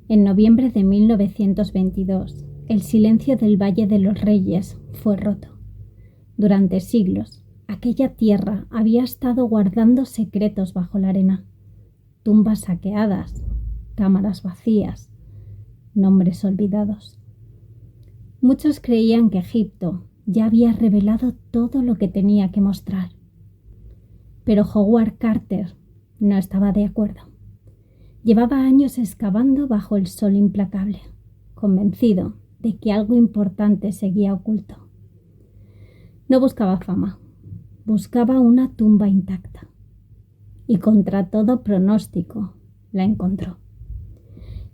En noviembre de 1922, el silencio del Valle de los Reyes fue roto. Durante siglos, aquella tierra había estado guardando secretos bajo la arena. Tumbas saqueadas, cámaras vacías, nombres olvidados. Muchos creían que Egipto ya había revelado todo lo que tenía que mostrar. Pero Howard Carter no estaba de acuerdo. Llevaba años excavando bajo el sol implacable, convencido de que algo importante seguía oculto. No buscaba fama, buscaba una tumba intacta. Y contra todo pronóstico, la encontró.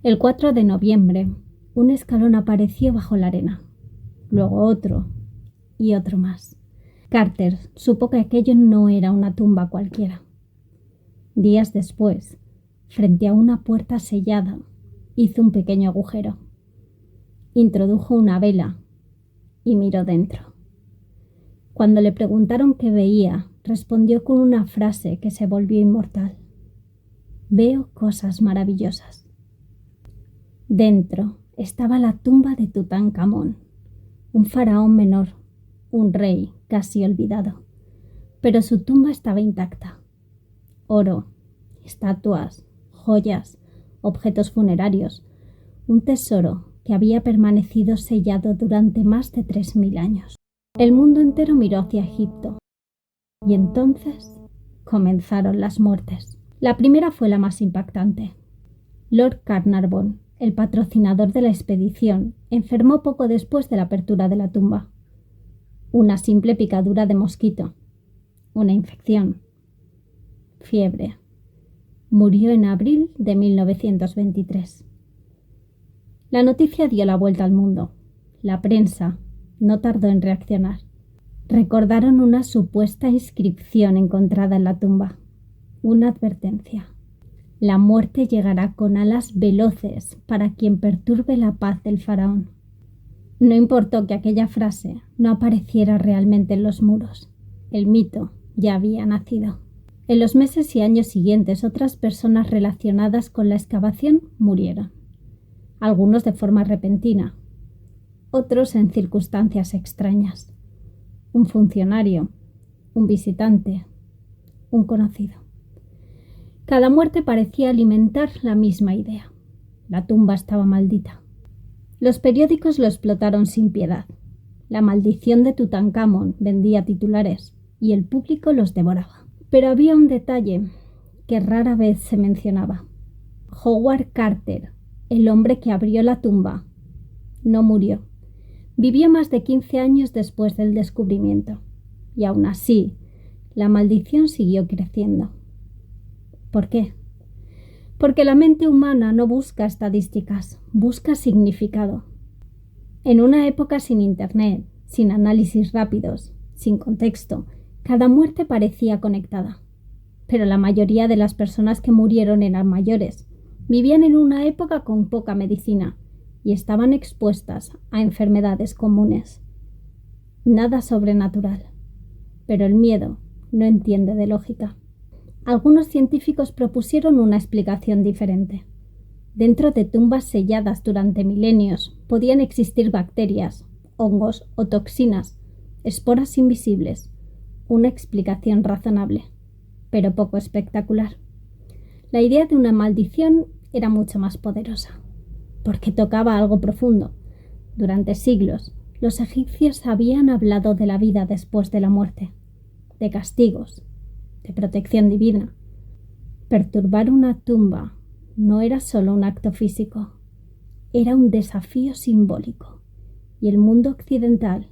El 4 de noviembre, un escalón apareció bajo la arena, luego otro y otro más. Carter supo que aquello no era una tumba cualquiera. Días después, frente a una puerta sellada, hizo un pequeño agujero. Introdujo una vela y miró dentro. Cuando le preguntaron qué veía, respondió con una frase que se volvió inmortal. Veo cosas maravillosas. Dentro estaba la tumba de Tutankamón, un faraón menor, un rey casi olvidado. Pero su tumba estaba intacta. Oro, estatuas, joyas, objetos funerarios, un tesoro que había permanecido sellado durante más de 3000 años. El mundo entero miró hacia Egipto y entonces comenzaron las muertes. La primera fue la más impactante. Lord Carnarvon, el patrocinador de la expedición, enfermó poco después de la apertura de la tumba. Una simple picadura de mosquito, una infección, fiebre. Murió en abril de 1923. La noticia dio la vuelta al mundo. La prensa no tardó en reaccionar. Recordaron una supuesta inscripción encontrada en la tumba. Una advertencia. La muerte llegará con alas veloces para quien perturbe la paz del faraón. No importó que aquella frase no apareciera realmente en los muros. El mito ya había nacido. En los meses y años siguientes, otras personas relacionadas con la excavación murieron. Algunos de forma repentina, otros en circunstancias extrañas. Un funcionario, un visitante, un conocido. Cada muerte parecía alimentar la misma idea. La tumba estaba maldita. Los periódicos lo explotaron sin piedad. La maldición de Tutankamón vendía titulares y el público los devoraba. Pero había un detalle que rara vez se mencionaba. Howard Carter, el hombre que abrió la tumba, no murió. Vivió más de 15 años después del descubrimiento. Y aún así, la maldición siguió creciendo. ¿Por qué? Porque la mente humana no busca estadísticas, busca significado. En una época sin internet, sin análisis rápidos, sin contexto, cada muerte parecía conectada. Pero la mayoría de las personas que murieron eran mayores, vivían en una época con poca medicina y estaban expuestas a enfermedades comunes. Nada sobrenatural. Pero el miedo no entiende de lógica. Algunos científicos propusieron una explicación diferente. Dentro de tumbas selladas durante milenios podían existir bacterias, hongos o toxinas, esporas invisibles. Una explicación razonable, pero poco espectacular. La idea de una maldición era mucho más poderosa, porque tocaba algo profundo. Durante siglos, los egipcios habían hablado de la vida después de la muerte, de castigos, de protección divina. Perturbar una tumba no era solo un acto físico, era un desafío simbólico, y el mundo occidental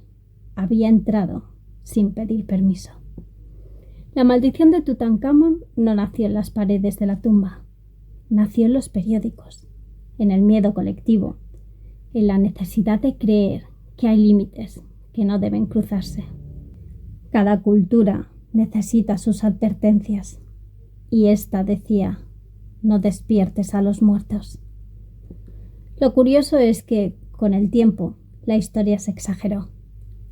había entrado sin pedir permiso. La maldición de Tutankamón no nació en las paredes de la tumba, nació en los periódicos, en el miedo colectivo, en la necesidad de creer que hay límites que no deben cruzarse. Cada cultura necesita sus advertencias, y esta decía: no despiertes a los muertos. Lo curioso es que, con el tiempo, la historia se exageró.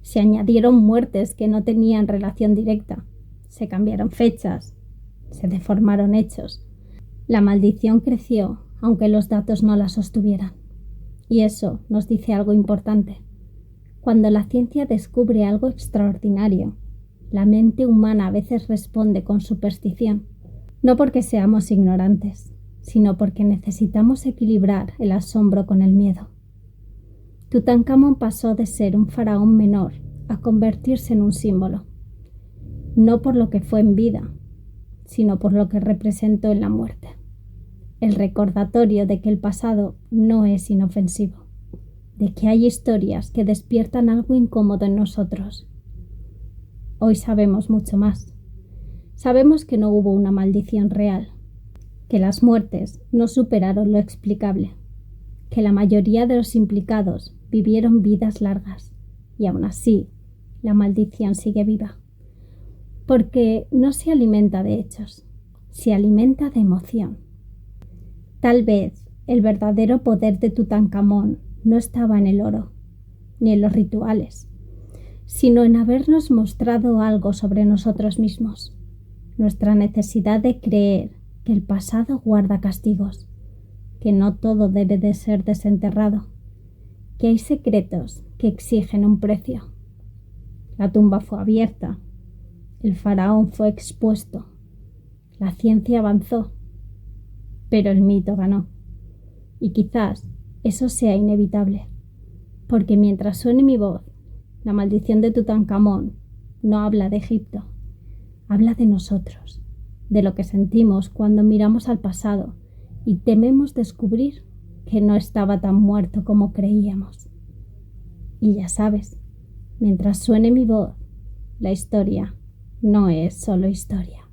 Se añadieron muertes que no tenían relación directa, se cambiaron fechas, se deformaron hechos. La maldición creció aunque los datos no la sostuvieran. Y eso nos dice algo importante. Cuando la ciencia descubre algo extraordinario, la mente humana a veces responde con superstición, no porque seamos ignorantes, sino porque necesitamos equilibrar el asombro con el miedo. Tutankamón pasó de ser un faraón menor a convertirse en un símbolo, no por lo que fue en vida, sino por lo que representó en la muerte. El recordatorio de que el pasado no es inofensivo, de que hay historias que despiertan algo incómodo en nosotros. Hoy sabemos mucho más. Sabemos que no hubo una maldición real, que las muertes no superaron lo explicable, que la mayoría de los implicados vivieron vidas largas y aún así la maldición sigue viva. Porque no se alimenta de hechos, se alimenta de emoción. Tal vez el verdadero poder de Tutankamón no estaba en el oro, ni en los rituales, sino en habernos mostrado algo sobre nosotros mismos, nuestra necesidad de creer que el pasado guarda castigos, que no todo debe de ser desenterrado, que hay secretos que exigen un precio. La tumba fue abierta, el faraón fue expuesto, la ciencia avanzó, pero el mito ganó. Y quizás eso sea inevitable, porque mientras suene mi voz, la maldición de Tutankamón no habla de Egipto, habla de nosotros, de lo que sentimos cuando miramos al pasado y tememos descubrir que no estaba tan muerto como creíamos. Y ya sabes, mientras suene mi voz, la historia no es solo historia.